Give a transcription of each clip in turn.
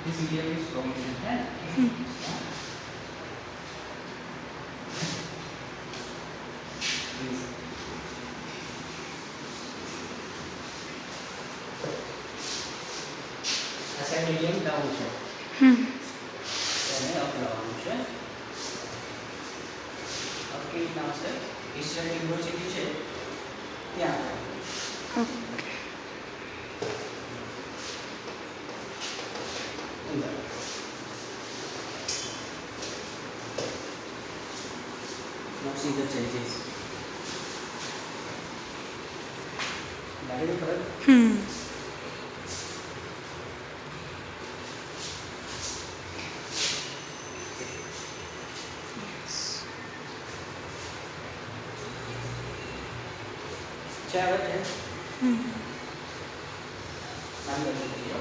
This area is promotion है ऐसा medium down છે તેને અપ લાવવાનું છે અપ કેવી રીતના હશે ઈસ્ટર્ન યુનિવર્સિટી છે ત્યાં Now see the changes. Lagging correct? क्या बात है? नाम बता दीजिए।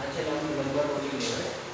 अच्छा नाम नंबर बोलिए।